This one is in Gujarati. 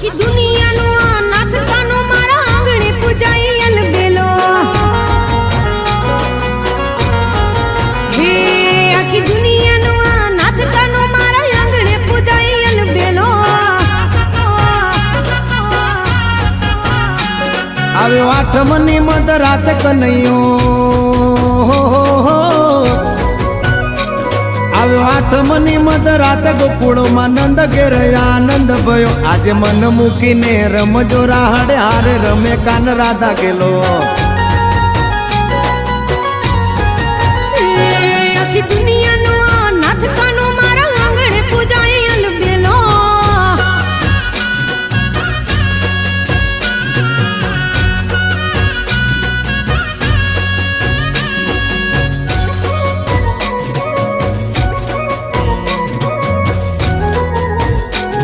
આખી દુનિયાનો આ નાથ કાનો મારા આંગણે પૂજાઈ અલબેલો હે આખી દુનિયાનો આ નાથ કાનો મારા આંગણે પૂજાઈ અલબેલો આવ્યો આઠમની મધરાત કનૈયો આવ્યો આઠમની મધરાત ગોકુળમાં નંદ ઘેર આનંદ ભયો આજે મન મૂકીને રમજો રાહડે હારે રમે કાન રાધા ગેલો આખી દુનિયા